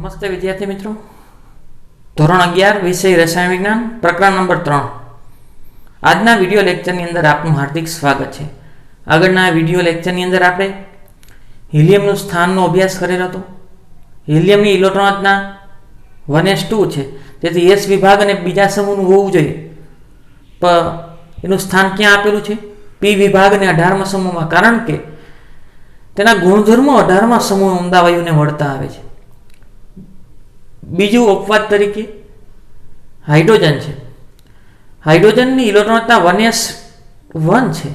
नमस्ते विद्यार्थी मित्रों। धोरण 11 विषय रसायन विज्ञान प्रकरण नंबर 3 आजना विडियो लेक्चरनी अंदर आपनु हार्दिक स्वागत है। आगळना विडियो लेक्चरनी अंदर आपणे हीलियमनुं स्थाननो अभ्यास करेलो हतो। हीलियमनी इलेक्ट्रॉन रचना 1s2 छे, तेथी s विभाग अने बीजा समूहनुं होवुं जोईए, पण एनुं स्थान क्यां आपेलुं छे? p विभाग अने 18मा समूहमां, कारण के तेना गुणधर्मो 18मा समूह उमदा वायुने वळता आवे छे। बीजू अपवाद तरीके हाइड्रोजन है। हाइड्रोजन की इलेक्ट्रॉन रचना 1s1 है।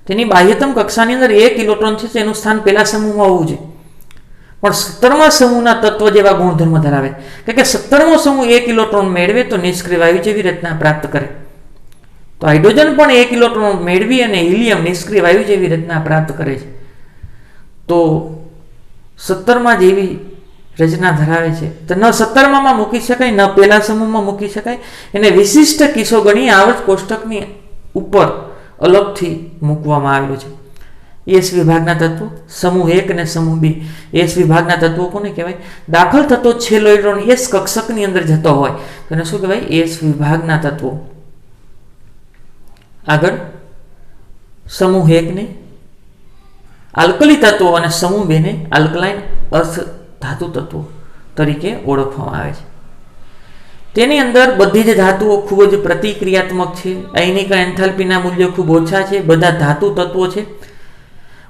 तेनी बाह्यतम कक्षानी अंदर एक इलेक्ट्रॉन है, तेनुं स्थान पहला समूह में होवुं जोईए, पण 17मा समूहना तत्व जेवा गुणधर्म धरावे के 17मो समूह एक इलेक्ट्रॉन मेळवे तो निष्क्रिय वायु जेवी रचना प्राप्त करे। तो हाइड्रोजन पण एक इलेक्ट्रॉन मेळवी अने हीलियम निष्क्रिय वायु जेवी रचना प्राप्त करे छे। तो 17मा जेवी रचना धरावे छे, तो न 17मा में मूकी शकाय, न पहला समूह में मूकी शकाय। एने विशिष्ट किस्सो गणी आवर्त कोष्टकनी उपर अलगथी मूकवामां आवेलो छे। एस विभागना तत्वो समूह 1 ने समूह 2। एस विभागना तत्वो कोने कहेवाय? दाखल थतो छेल्लो इलेक्ट्रॉन एस कक्षकनी अंदर जतो होय तो एने शुं कहेवाय? एस विभागना तत्वो। आगळ समूह 1 ने आल्कली तत्वो अने समूह 2 ने आल्कलाइन अर्थ धातु तत्वों तरीके ओळखवामां आवे छे। तेनी अंदर बधी ज धातुओ खूब ज प्रतिक्रियात्मक छे। आयनिक एंथाल्पीना मूल्य खूब ओछा छे। बधा धातु तत्वों छे।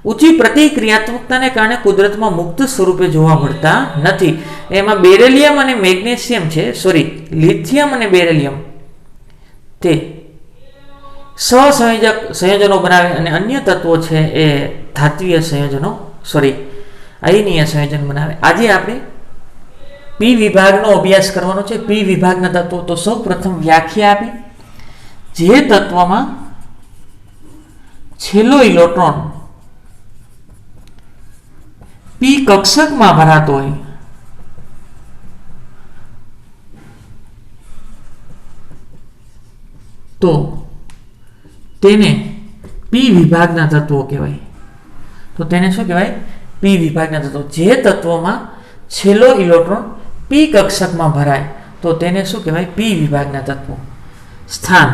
ऊंची प्रतिक्रियात्मकताने कारणे कुदरतमां मुक्त स्वरूपे जोवा मळता नथी। एमां बेरिलियम अने मेग्नेशियम छे, सॉरी लिथियम अने बेरिलियम ते सहसंयोजक संयोजनो बनावे अने अन्य तत्वों छे ए धात्वीय संयोजनो सॉरी आयनीय संयोजन बनावे। आज आपणे पी विभागनो अभ्यास करवानो छे। पी विभागना तत्वो तो सौ प्रथम व्याख्या आपी। जे तत्वमां छेल्लो इलेक्ट्रॉन पी कक्षकमां भरातो होय तो तेने पी विभागना तत्वो कहेवाय। तो तेने शुं कहेवाय? पी विभागना तत्वो। जे तत्वोमां छेल्लो इलेक्ट्रॉन पी कक्षक में भराय तो तेने शुं कहेवाय? पी विभागना तत्वो। स्थान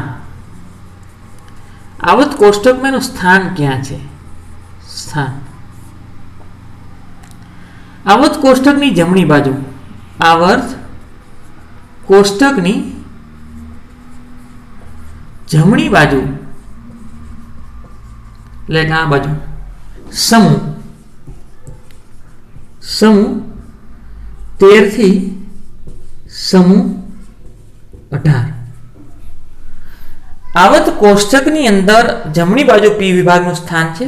आवत कोष्टक में स्थान क्या छे? स्थान आवत कोष्टकनी जमणी बाजू, आवर्त कोष्टकनी जमणी बाजू એટલે આ બાજુ સમૂહ समूह 13 थी समूह 18। आवत कोष्टकनी अंदर जमणी बाजू पी विभागनुं स्थान छे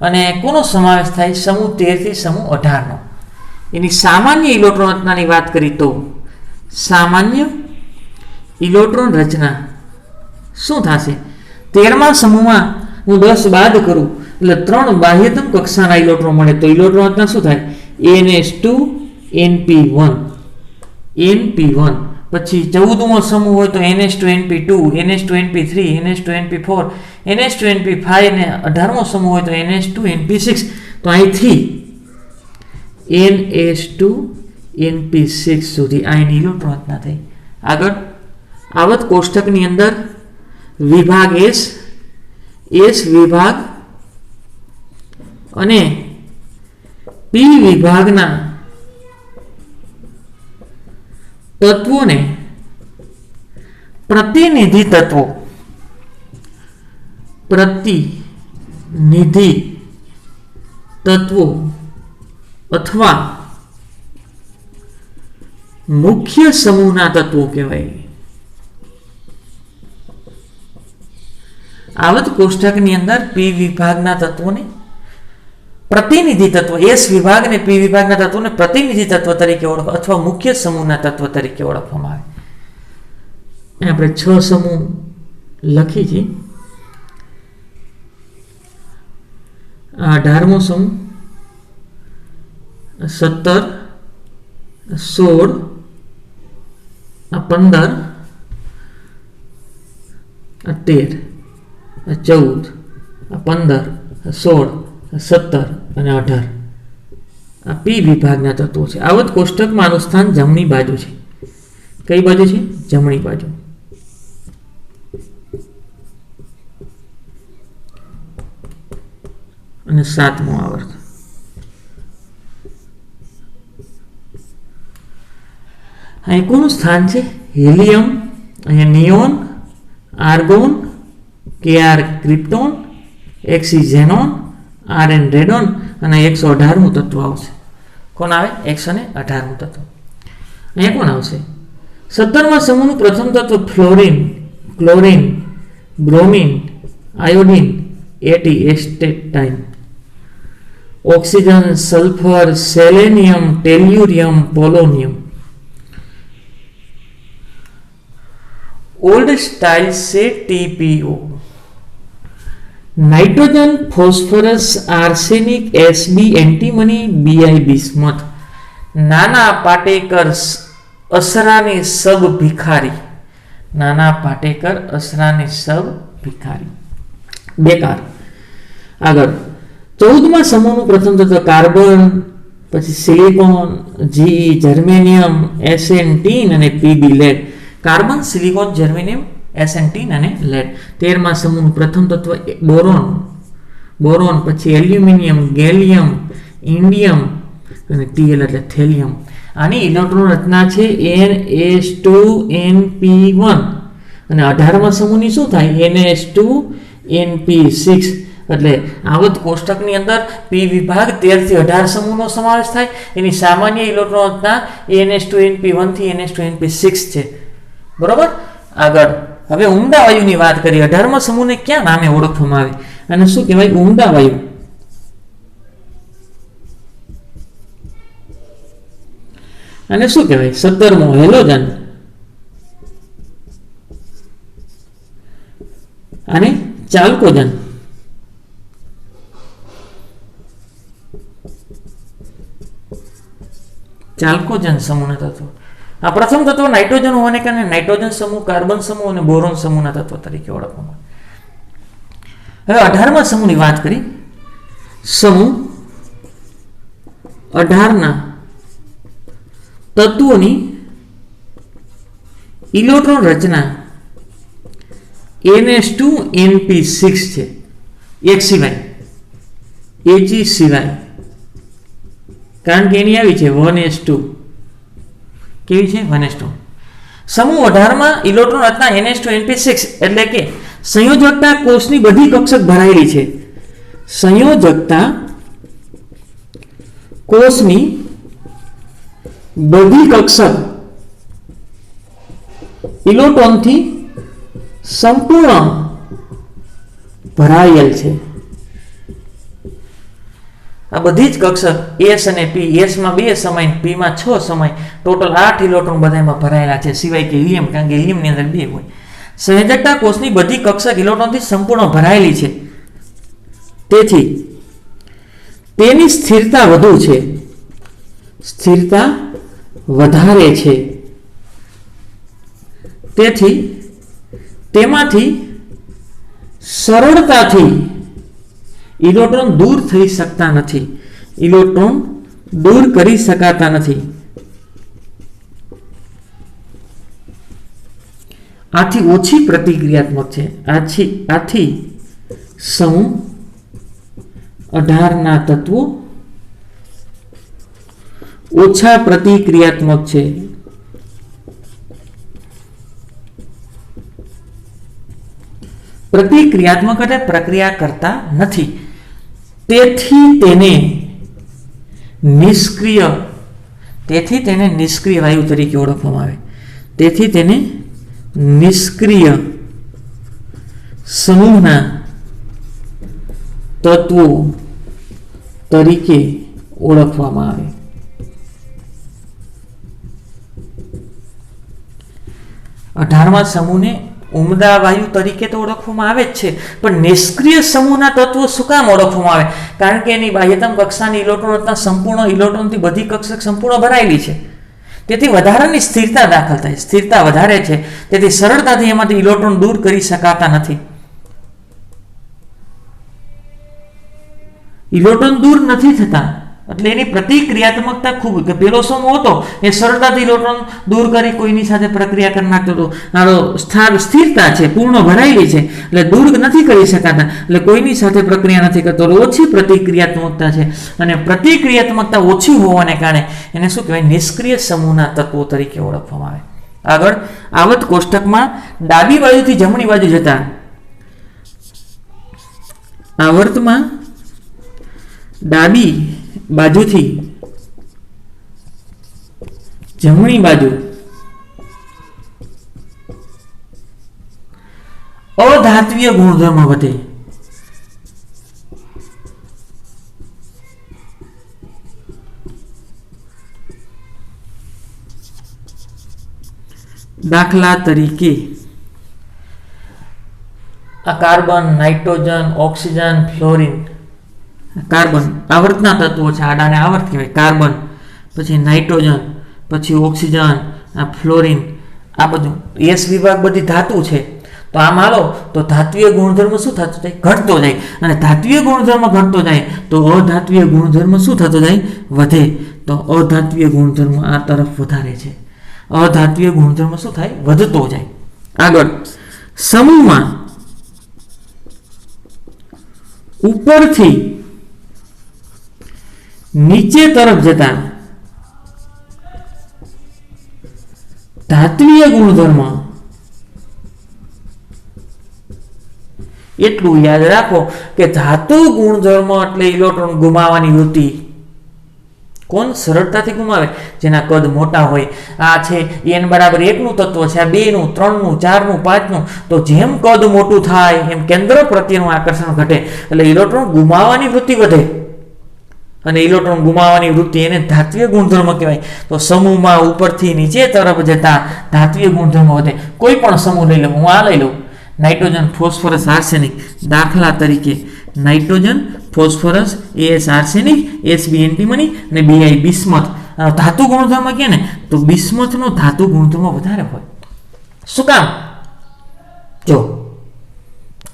अने कोनो समावेश थाय? समूह 13 थी समूह 18 नो। एनी सामान्य इलेक्ट्रॉन रचनानी वात करी तो सामान्य इलेक्ट्रॉन रचना शुं थशे? 13मा समूहमां हूँ 10 बाद करूँ એટલે 3 बाह्यतम कक्षाना इलेक्ट्रॉन मळे तो इलेक्ट्रॉन रचना शुं थाय? NS2 NP1 NP1। पछी 14मो समूह होय तो NS2 NP2 NS2 NP3 NS2 NP4 NS2 NP5 ने 18मो समूह होय तो NS2 NP6। तो અહીંથી NS2 NP6 સુધી આ એની ઇલેક્ટ્રોન રચના થઈ। આગળ આવત કોષ્ટકની અંદર વિભાગ S વિભાગ અને पी विभागना तत्वों ने प्रतिनिधि तत्वों अथवा मुख्य समूहना तत्वों कहेवाय। आवत कोष्टकनी अंदर पी विभागना तत्वों ने प्रतिनिधि तत्व एस विभाग ने पी विभागना तत्व ने प्रतिनिधि तत्व तरीके ओळखवा अथवा मुख्य समूहना तत्व तरीके ओळखवामां आवे। आपणे 6 समूह लखी छे। 18मो समूह 17 16 15 13 14 15 16 17 અને 18 આ પી વિભાગના તત્વો છે. આવત કોષ્ટકમાં આનું સ્થાન જમણી બાજુ છે. કઈ બાજુ છે? જમણી બાજુ. અને 7મો આવર્ત. અહીં કોનું સ્થાન છે? હિલિયમ, અહીંયા neon, argon, Kr krypton, Xc xenon, Rn radon અને 118મું તત્વ આવશે. કોણ આવે? 118મું તત્વ. અહીંયા કોણ આવશે? 17મા સમૂહનું પ્રથમ તત્વ fluorine, chlorine, bromine, iodine, astatine, oxygen, sulphur, selenium, tellurium, polonium. Old style से TPO. Nitrogen, phosphorus, arsenic, SB, antimony, BI bismuth. Nana Patekar Asrani सब भिखारी. नाना पाटेकर असरानी सब भिखारी. बेकार. આગળ 14મા સમૂહનું પ્રથમ તત્વ કાર્બન, પછી silicon, Ge germanium, Sn tin અને Pb lead. Carbon, silicon, germanium, Sn tin અને લેડ. 13મા સમૂહનું પ્રથમ તત્વ બોરોન, પછી એલ્યુમિનિયમ, ગેલિયમ, ઇન્ડિયમ અને Tl એટલે થેલિયમ. આની ઇલેક્ટ્રોન રચના છે NS2np1 અને 18મા સમૂહની શું થાય? NS2np6. એટલે આવત કોષ્ટકની અંદર પી વિભાગ 13 થી 18 સમૂહનો સમાવેશ થાય. એની સામાન્ય ઇલેક્ટ્રોન રચના NS2np1 થી NS2np6 છે. બરોબર. આગળ હવે ઉમદા વાયુની વાત કરીએ. 18મા સમૂહને ક્યાં નામે ઓળખવામાં આવે અને શું કહેવાય? ઉમદા વાયુ. અને શું કહેવાય? 17મો હેલોજન અને ચાલ્કોજન. ચાલ્કોજન સમૂહના તત્વો. આ પ્રથમ તત્વ નાઇટ્રોજન હોવાને કારણે નાઇટ્રોજન સમૂહ, કાર્બન સમૂહ અને બોરોન સમૂહના તત્વ તરીકે ઓળખવામાં. હવે 18મા સમૂહની વાત કરી. સમૂહ 18ના તત્વોની ઇલેક્ટ્રોન રચના NS2np6 છે. એક સિવાય, He સિવાય, કારણ કે એની આવી છે 1s2. કેવી છે? 1s2. સમૂહ 18માં ઇલેક્ટ્રોન રચના NS2np6 એટલે કે સંયોજકતા કોષની બધી કક્ષક ભરાયેલી છે. સંયોજકતા કોષની બધી કક્ષક ઇલેક્ટ્રોનથી સંપૂર્ણ ભરાયેલ છે. આ બધી જ કક્ષક S અને P, S માં 2 સમય, P માં 6 સમય, ટોટલ 8 ઇલેક્ટ્રોન બધામાં ભરાયેલા છે, સિવાય કે હિલિયમ, કારણ કે હિલિયમની અંદર 2 હોય. સંયોજકતા કોષની બધી કક્ષક ઇલેક્ટ્રોનથી સંપૂર્ણ ભરાયેલી છે. તેથી તેની સ્થિરતા વધુ છે, સ્થિરતા વધારે છે. તેથી તેમાંથી સરળતાથી ઇલેક્ટ્રોન દૂર થઈ શકતા નથી, ઇલેક્ટ્રોન દૂર કરી શકાતા નથી. આથી ઓછી પ્રતિક્રિયાત્મક છે. આથી સમૂહ 18 ના તત્વો ઓછા પ્રતિક્રિયાત્મક છે. પ્રતિક્રિયાત્મક એટલે પ્રક્રિયા કરતા નથી. તેથી તેને નિષ્ક્રિય વાયુ તરીકે ઓળખવામાં આવે. તેથી તેને નિષ્ક્રિય સમૂહના તત્વો તરીકે ઓળખવામાં આવે. અઢારમા સમૂહને ઉમદા વાયુ તરીકે તો ઓળખવામાં આવે જ છે, પણ નિષ્ક્રિય સમૂહના તત્વો શું કામ ઓળખવામાં આવે? કારણ કે એની બાહ્યતમ કક્ષાની ઇલેક્ટ્રોનના સંપૂર્ણ ઇલેક્ટ્રોનથી બધી કક્ષક સંપૂર્ણ ભરાયેલી છે. તેથી વધારાની સ્થિરતા દાખલ થાય, સ્થિરતા વધારે છે, તેથી સરળતાથી એમાંથી ઇલેક્ટ્રોન દૂર કરી શકાતા નથી. ઇલેક્ટ્રોન દૂર નથી થતા એટલે એની પ્રતિક્રિયાત્મકતા ખૂબ, કે પેલો સમૂહ હતો એ સરળતાથી ઇલેક્ટ્રોન દૂર કરી કોઈની સાથે પ્રક્રિયા કરી નાખતો હતો. આનો સ્થિરતા છે, પૂર્ણ ભરાયેલી છે, એટલે દૂર નથી કરી શકાતા, એટલે કોઈની સાથે પ્રક્રિયા નથી કરતો, ઓછી પ્રતિક્રિયાત્મકતા છે. અને પ્રતિક્રિયાત્મકતા ઓછી હોવાને કારણે એને શું કહેવાય, નિષ્ક્રિય સમૂહના તત્વો તરીકે ઓળખવામાં આવે. આગળ આવર્ત કોષ્ટકમાં ડાબી બાજુથી જમણી બાજુ જતા આવર્તમાં ડાબી બાજુથી જમણી બાજુ અધાત્વીય ગુણધર્મ વધે. દાખલા તરીકે આ carbon, nitrogen, oxygen, fluorine. Carbon આવર્તના તત્વો છે, આડાને આવર્ત કહેવાય. કાર્બન, પછી નાઇટ્રોજન, પછી ઓક્સિજન, આ ફ્લોરિન, આ બધું એસ વિભાગ બધી ધાતુ છે. તો આમ હાલો તો ધાત્વીય ગુણધર્મ શું થતો જાય, ઘટતો જાય. અને ધાત્વીય ગુણધર્મ ઘટતો જાય તો અધાત્વીય ગુણધર્મ શું થતો જાય, વધે. તો અધાત્વીય ગુણધર્મ આ તરફ વધારે છે, અધાત્વીય ગુણધર્મ શું થાય, વધતો જાય. આગળ સમૂહમાં ઉપરથી નીચે તરફ જતા ધાત્વીય ગુણધર્મ, એટલું યાદ રાખો કે ધાતુ ગુણધર્મ એટલે ઇલેક્ટ્રોન ગુમાવવાની વૃત્તિ. કોણ સરળતાથી ગુમાવે, જેના કદ મોટા હોય. આ છે n બરાબર 1 નું તત્વ છે, આ 2 નું, 3 નું, 4 નું, 5 નું. તો જેમ કદ મોટું થાય એમ કેન્દ્ર પ્રત્યેનું આકર્ષણ ઘટે, એટલે ઇલેક્ટ્રોન ગુમાવવાની વૃત્તિ વધે. અને ઇલેક્ટ્રોન ગુમાવવાની વૃત્તિ એને ધાત્વીય ગુણધર્મ કહેવાય. તો સમૂહમાં ઉપરથી નીચે તરફ જતા ધાત્વીય ગુણધર્મ વધે. કોઈ પણ સમૂહ લઈ લઉં, હું આ લઈ લઉં, નાઇટ્રોજન, ફોસ્ફરસ, આર્સેનિક. દાખલા તરીકે nitrogen, phosphorus, S arsenic, S B antimony અને બીઆઈ બિસ્મથ. ધાતુ ગુણધર્મ કહે ને તો બિસ્મથનો ધાતુ ગુણધર્મ વધારે હોય. શું કામ? જો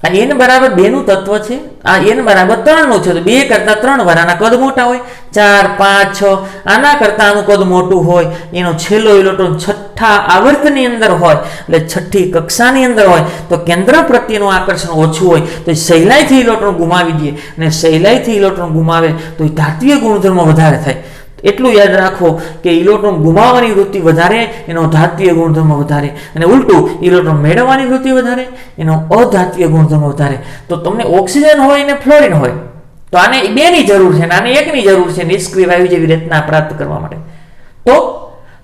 આ n બરાબર 2 નું તત્વ છે, આ n બરાબર 3 નું છે. તો 2 કરતા 3 વાર આના કદ મોટા હોય, 4, 5, 6 આના કરતા આનું કદ મોટું હોય. એનો છેલ્લો ઇલેક્ટ્રોન છઠ્ઠા આવર્તની અંદર હોય, એટલે છઠ્ઠી કક્ષાની અંદર હોય. તો કેન્દ્ર પ્રત્યેનું આકર્ષણ ઓછું હોય, તો સહેલાઈથી ઇલેક્ટ્રોન ગુમાવી દે. અને સહેલાઈથી ઇલેક્ટ્રોન ગુમાવે તો એ ધાત્વીય ગુણધર્મ વધારે થાય. એટલું યાદ રાખો કે ઇલેક્ટ્રોન ગુમાવવાની વૃત્તિ વધારે, એનો ધાત્વીય ગુણધર્મ વધારે. અને ઉલટું ઇલેક્ટ્રોન મેળવવાની વૃત્તિ વધારે, એનો અધાત્વીય ગુણધર્મ વધારે. તો તમને ઓક્સિજન હોય ને ફ્લોરિન હોય તો આને 2 ની જરૂર છે, આને 1 ની જરૂર છે નિષ્ક્રિય વાયુ જેવી રચના પ્રાપ્ત કરવા માટે.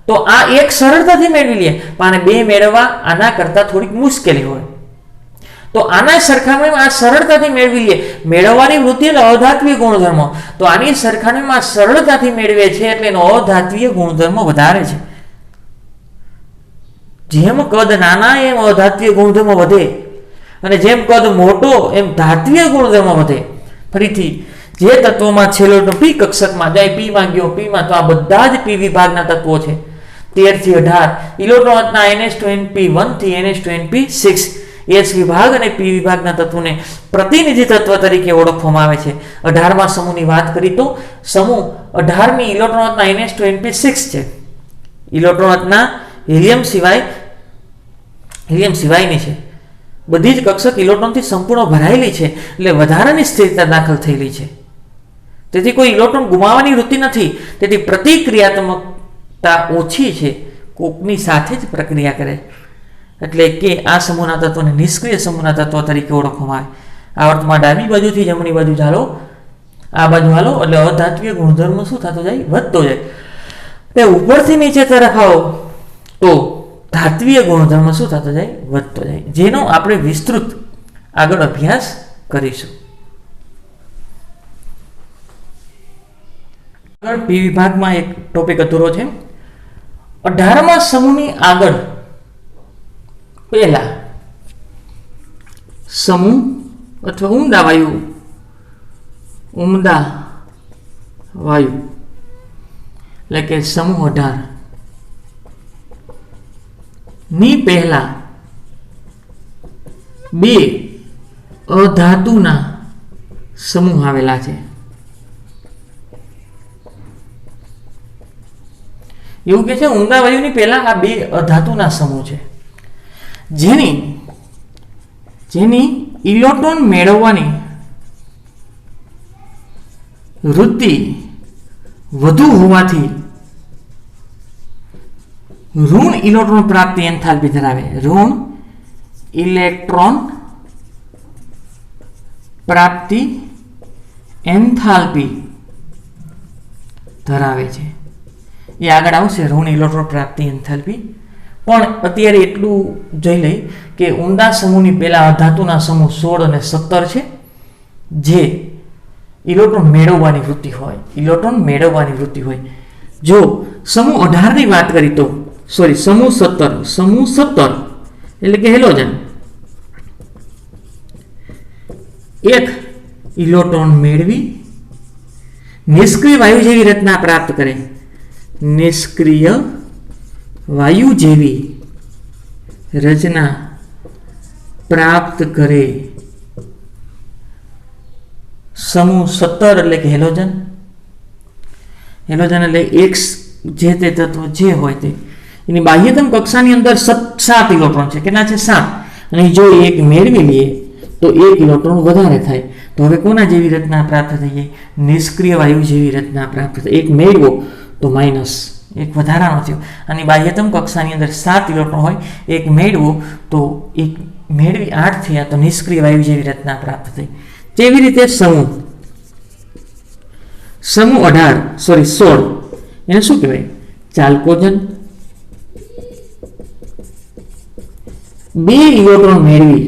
તો આ એક સરળતાથી મેળવી લે, પણ આને 2 મેળવવા આના કરતા થોડીક મુશ્કેલી હોય. તો આના સરખામણીમાં આ સરળતાથી મેળવી લે. મેળવવાની વૃત્તિ એટલે અધાત્વીય ગુણધર્મ, તો આની સરખામણીમાં સરળતાથી મેળવે છે એટલે એનો અધાત્વીય ગુણધર્મ વધારે છે. જેમ કદ નાના એમ અધાત્વીય ગુણધર્મ વધે, અને જેમ કદ મોટો એમ ધાત્વીય ગુણધર્મ વધે. ફરીથી જે તત્વોમાં છેલ્લો પી કક્ષકમાં જાય, પીમાં ગયો, પીમાં, તો આ બધા જ પી વિભાગના તત્વો છે. 13 થી 18 ઇલેક્ટ્રોનના NH2nP1 થી NH2nP6 એસ વિભાગ અને પી વિભાગના તત્વોને પ્રતિનિધિ તત્વ તરીકે ઓળખવામાં આવે છે. 18મા સમૂહની વાત કરી તો સમૂહ 18મી ઇલેક્ટ્રોનના NH2nP6 છે. ઇલેક્ટ્રોનના હિલિયમ સિવાયની છે. બધી જ કક્ષક ઇલેક્ટ્રોનથી સંપૂર્ણ ભરાયેલી છે, એટલે વધારાની સ્થિરતા દાખલ થયેલી છે. તેથી કોઈ ઇલેક્ટ્રોન ગુમાવવાની વૃત્તિ નથી. તેથી પ્રતિક્રિયાત્મકતા ઓછી છે, કોકની સાથે જ પ્રક્રિયા કરે. એટલે કે આ સમૂહના તત્વોને નિષ્ક્રિય સમૂહના તત્વ તરીકે ઓળખવામાં આવે. આવર્તમાં ડાબી બાજુથી જમણી બાજુ ચાલો, આ બાજુ હાલો, એટલે અધાત્વીય ગુણધર્મ શું થતો જાય, વધતો જાય. એટલે ઉપરથી નીચે તરફ આવો તો ધાત્વીય ગુણધર્મ શું થતો જાય, વધતો જાય. જેનો આપણે વિસ્તૃત આગળ અભ્યાસ કરીશું. આગળ પી વિભાગમાં એક ટોપિક અધૂરો છે. 18મા સમૂહની આગળ પહેલા સમૂહ અથવા ઉમદા વાયુ એટલે કે સમૂહ 18 ની પહેલા 2 અધાતુના સમૂહ આવેલા છે. એવું કે છે ઊંડા વાયુની પહેલા આ બે અધાતુના સમૂહ છે જેની ઇલેક્ટ્રોન મેળવવાની વૃત્તિ વધુ હોવાથી ઋણ ઇલેક્ટ્રોન પ્રાપ્તિ એન્થાલ્પી ધરાવે. ઋણ ઇલેક્ટ્રોન પ્રાપ્તિ એન્થાલ્પી ધરાવે છે. એ આગળ આવશે ઋણ ઇલેક્ટ્રોન પ્રાપ્તિ એન્થાલ્પી. પણ અત્યારે એટલું જોઈ લઈ કે ઊંડા સમૂહની પહેલા અધાતુના સમૂહ 16 અને 17 છે જે ઇલેક્ટ્રોન મેળવવાની વૃત્તિ હોય. જો સમૂહ 18 ની વાત કરી તો સમૂહ 17 એટલે કે હેલોજન એક ઇલેક્ટ્રોન મેળવી નિષ્ક્રિય વાયુ જેવી રચના પ્રાપ્ત કરે. નિષ્ક્રિય વાયુ જેવી રચના પ્રાપ્ત કરે. સમૂહ 17 એટલે કે હેલોજન એટલે એક જે તે તત્વ જે હોય તે એની બાહ્યતમ કક્ષાની અંદર 7 ઇલેક્ટ્રોન છે. કેટલા છે? 7. અને જો એક મેળવી લઈએ તો 1 ઇલેક્ટ્રોન વધારે થાય. તો હવે કોના જેવી રચના પ્રાપ્ત થઈ જાય? નિષ્ક્રિય વાયુ જેવી રચના પ્રાપ્ત થાય. એક મેળવો તો માઇનસ એક વધારાનો થયો. અને બાહ્યતમ કક્ષાની અંદર 7 ઇલેક્ટ્રોન હોય, એક મેળવો તો એક મેળવી 8 થયા તો નિષ્ક્રિય વાયુ જેવી રચના પ્રાપ્ત થઈ. તેવી રીતે સમૂહ 16 એને શું કહેવાય? ચાલ્કોજન. 2 ઇલેક્ટ્રોન મેળવી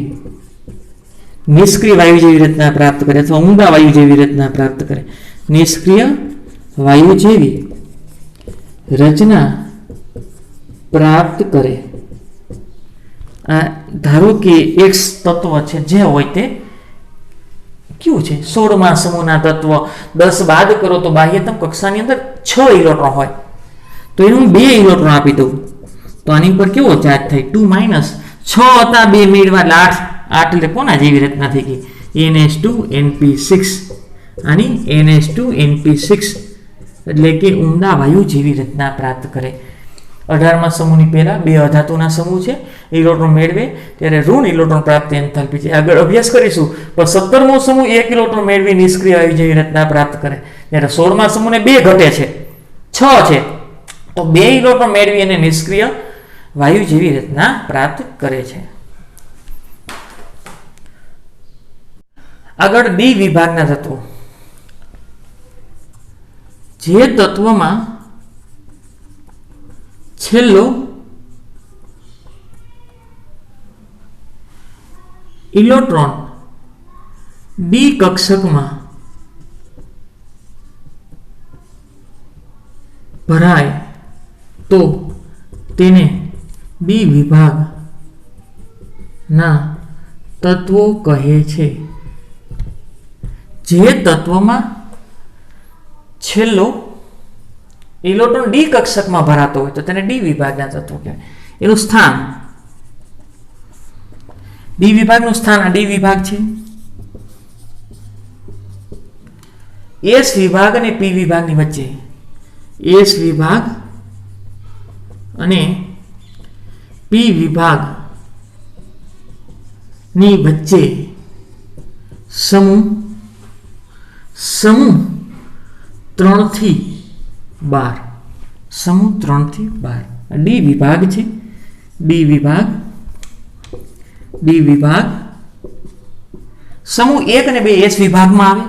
નિષ્ક્રિય વાયુ જેવી રચના પ્રાપ્ત કરે અથવા ઊંડા વાયુ જેવી રચના પ્રાપ્ત કરે. નિષ્ક્રિય વાયુ જેવી રચના પ્રાપ્ત કરે. ધારો કે એક તત્વ છે જે હોય તે કેવું છે? 16મા સમૂહના તત્વ 10 બાદ કરો તો બાહ્યતમ કક્ષાની અંદર 6 ઇલેક્ટ્રોન હોય. તો એને હું 2 ઇલેક્ટ્રોન આપી દઉં તો આની ઉપર કેવો ચાર્જ થાય? 2 માઇનસ 6 હતા 2 મેળવા એટલે 8 એટલે કોના જેવી રચના થઈ ગઈ? NH2NP6. આની NH2NP6 એટલે કે ઊંડા વાયુ જેવી રચના પ્રાપ્ત કરે. 18મા સમૂહની પહેલા 2 અધાતુના સમૂહ છે. ઇલેક્ટ્રોન મેળવે ત્યારે ઋણ ઇલેક્ટ્રોન પ્રાપ્તિ એન્થાલ્પી છે. આગળ અભ્યાસ કરીશું. પણ 17મો સમૂહ 1 ઇલેક્ટ્રોન મેળવી નિષ્ક્રિય વાયુ જેવી રચના પ્રાપ્ત કરે. ત્યારે 16મા સમૂહને 2 ઘટે છે, 6 છે. તો 2 ઇલેક્ટ્રોન મેળવી અને નિષ્ક્રિય વાયુ જેવી રચના પ્રાપ્ત કરે છે. આગળ ડી વિભાગના તત્વો. જે તત્વમાં છેલ્લો ઇલેક્ટ્રોન ડી કક્ષકમાં ભરાય તો તેને ડી વિભાગના તત્વો કહે છે. જે તત્વમાં છેલ્લો ઇલેક્ટ્રોન ડી કક્ષકમાં ભરાતો હોય તો તેને ડી વિભાગના તત્વો કહેવાય. એનું સ્થાન ડી વિભાગનું સ્થાન આ ડી વિભાગ છે. એસ વિભાગ અને પી વિભાગની વચ્ચે એસ વિભાગ અને પી વિભાગની વચ્ચે સમૂહ 3 થી 12 સમૂહ 3 થી 12 ડી વિભાગ છે. ડી વિભાગ સમૂહ 1 અને 2 એસ વિભાગમાં આવે.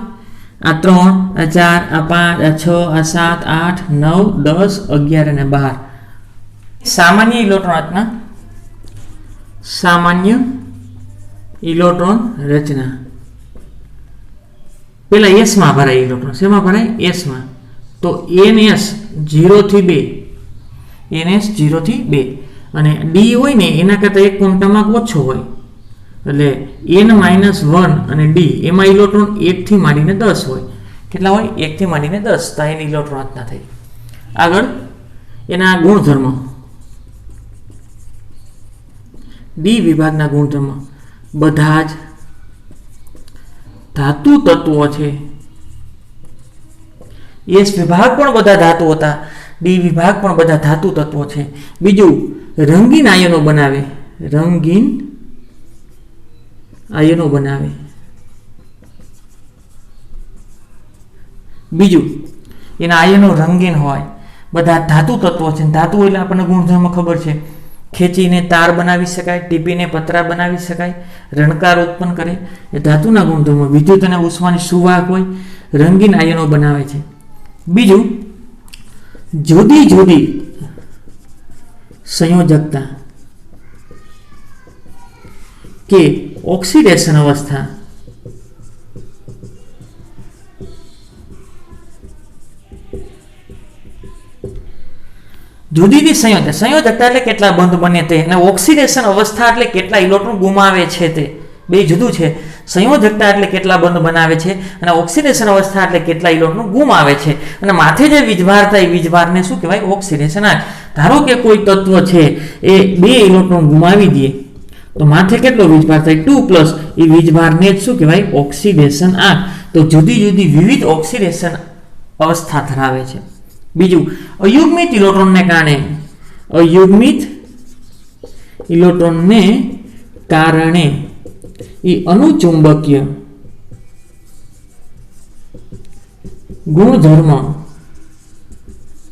આ 3 આ 4 આ 5 આ 6 આ 7 8 9 10 11 અને 12 સામાન્ય ઇલેક્ટ્રોન રચના. સામાન્ય ઇલેક્ટ્રોન રચના પેલા એસ માં ભરાય ઇલેક્ટ્રોન. શેમાં ભરાય? એસ માં. તો NS 0 થી 2 NS 0 થી 2 અને ડી હોય ને એના કરતા એક ક્વોન્ટમ ઓછો હોય એટલે N-1 અને ડી એમાં ઇલેક્ટ્રોન 1 થી માંડીને 10 હોય. કેટલા હોય? 1 થી માંડીને 10. તો એની ઇલેક્ટ્રોન રચના થઈ. આગળ એના ગુણધર્મો. ડી વિભાગના ગુણધર્મો બધા જ ધાતુ તત્વો છે. એસ વિભાગ પણ બધા ધાતુ હતા. ડી વિભાગ પણ બધા ધાતુ તત્વો છે. બીજું રંગીન આયનો બનાવે, રંગીન આયનો બનાવે. બીજું એના આયનો રંગીન હોય. બધા ધાતુ તત્વો છે. ધાતુ એટલે આપણને ગુણધર્મ ખબર છે. ખેંચીને તાર બનાવી શકાય, ટીપીને પતરા બનાવી શકાય, રણકાર ઉત્પન્ન કરે, એ ધાતુના ગુણધર્મો. વિદ્યુત અને ઉષ્માની સુવાહક હોય, રંગીન આયનો બનાવે છે. બીજું જુદી જુદી સંયોજકતા કે ઓક્સિડેશન અવસ્થા જુદી જુદી સંયોજકતા એટલે કેટલા બંધ બને તે, અને ઓક્સિડેશન અવસ્થા એટલે કેટલા ઇલેક્ટ્રોન ગુમાવે છે તે. બે જુદું છે. સંયોજકતા એટલે કેટલા બંધ બનાવે છે, અને ઓક્સિડેશન અવસ્થા એટલે કેટલા ઇલેક્ટ્રોન ગુમાવે છે. અને માથે જે વીજભાર થાય, વીજભારને શું કહેવાય? ઓક્સિડેશન આંચ. ધારો કે કોઈ તત્વ છે એ 2 ઇલેક્ટ્રોન ગુમાવી દે તો માથે કેટલો વીજભાર થાય? 2+. એ વીજભારને જ શું કહેવાય? ઓક્સિડેશન આંચ. તો જુદી જુદી વિવિધ ઓક્સિડેશન અવસ્થા ધરાવે છે. બીજું અયુગ્મિત ઇલેક્ટ્રોનને કારણે, અયુગ્મિત ઇલેક્ટ્રોનને કારણે એ અનુચુંબકીય ગુણધર્મ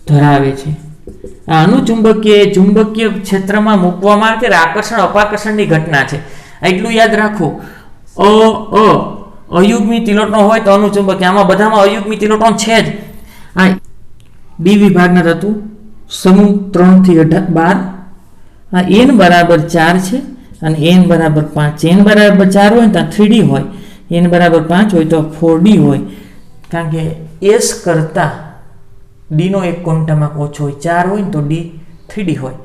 ધરાવે છે. આ અનુચુંબકીય ચુંબકીય ક્ષેત્રમાં મૂકવામાં આવે ત્યારે આકર્ષણ અપાકર્ષણની ઘટના છે. એટલું યાદ રાખો. અયુગ્મિત ઇલેક્ટ્રોન હોય તો અનુચુંબકીય. આમાં બધામાં અયુગ્મિત ઇલેક્ટ્રોન છે જ. આ ડી વિભાગના ધાતુ સમૂહ 3 થી 12. આ n બરાબર 4 છે અને n બરાબર 5. n બરાબર 4 હોય તો 3D હોય, n બરાબર 5 હોય તો 4D હોય. કારણ કે s કરતા d નો એક ક્વોન્ટમ ઓછો હોય. 4 હોય તો d 3D હોય,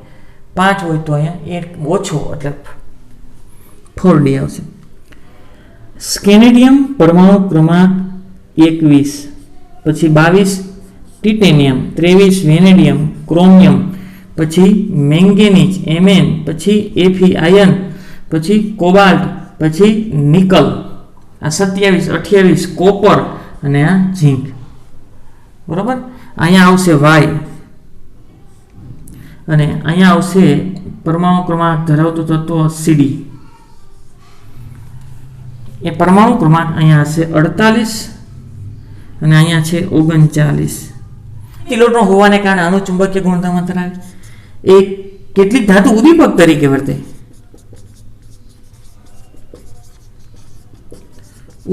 5 હોય તો અહીંયા 1 ઓછો એટલે 4D આવશે. સ્કેનેડિયમ પરમાણુ ક્રમાંક 21, પછી 22 ટિટેનિયમ, 23 વેનેડિયમ, ક્રોમિયમ, પછી મેંગેનીઝ Mn, પછી Fe આયન, પછી કોબાલ્ટ, પછી નિકલ, આ 27, 28 કોપર અને આ ઝીંક. બરોબર. અહીંયા આવશે Y અને અહીંયા આવશે પરમાણુ ક્રમાંક ધરાવતું તત્વ CD. એ પરમાણુ ક્રમાંક અહીંયા હશે 48 અને અહીંયા છે 39. ઇલેક્ટ્રોન હોવાને કારણે અનુચુંબકીય ગુણધર્મ ધરાવે. એ કેટલીક ધાતુ ઉદ્દીપક તરીકે વર્તે.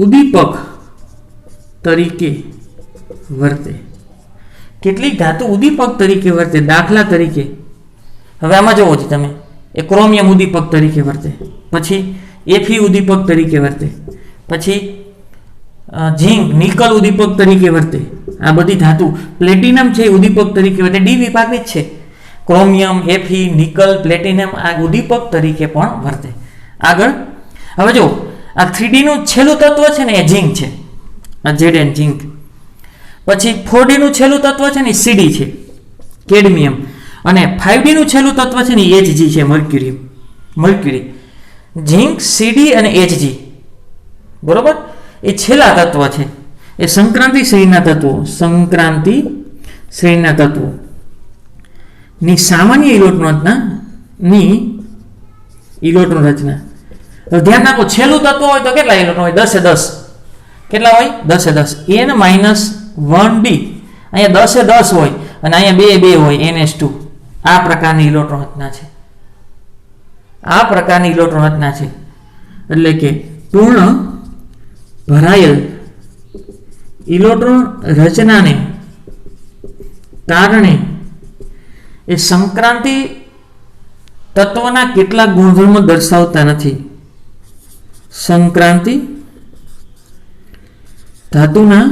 ઉદ્દીપક તરીકે વર્તે. કેટલીક ધાતુ ઉદ્દીપક તરીકે વર્તે. દાખલા તરીકે હવે આમાં જોવો છો તમે, એ ક્રોમિયમ ઉદ્દીપક તરીકે વર્તે, પછી Fe ઉદ્દીપક તરીકે વર્તે, પછી ઝીંક નિકલ ઉદ્દીપક તરીકે વર્તે. આ બધી ધાતુ. પ્લેટિનમ છે ઉદ્દીપક તરીકે વર્તે. ડી વિભાગની જ છે. ક્રોમિયમ, Fe, નિકલ, પ્લેટિનમ આ ઉદ્દીપક તરીકે પણ વર્તે. આગળ હવે જો આ 3D નું છેલ્લું તત્વ છે ને એ ઝીંક છે, આ Zn ઝીંક. પછી 4D નું છેલ્લું તત્વ છે ને CD છે, કેડમિયમ. અને 5D નું છેલ્લું તત્વ છે ને Hg છે, મર્ક્યુરી. ઝીંક, CD અને Hg. બરોબર. એ છેલ્લા તત્વ છે. એ સંક્રાંતિ શ્રેણીના તત્વો, સંક્રાંતિ શ્રેણીના તત્વો ની સામાન્ય ઇલેક્ટ્રોન રચના. ધ્યાન રાખો, છેલ્લું તત્વ હોય તો કેટલા ઇલેક્ટ્રોન હોય? 10 કેટલા હોય? 10 n - 1d. અહીંયા 10 હોય અને અહીંયા 2 હોય, ns2. આ પ્રકારની ઇલેક્ટ્રોન રચના છે. આ પ્રકારની ઇલેક્ટ્રોન રચના છે. એટલે કે પૂર્ણ ભરાયેલ ઇલેક્ટ્રોન રચનાને કારણે એ સંક્રાંતિ તત્વના કેટલાક ગુણધર્મો દર્શાવતા નથી. સંક્રાંતિ ધાતુના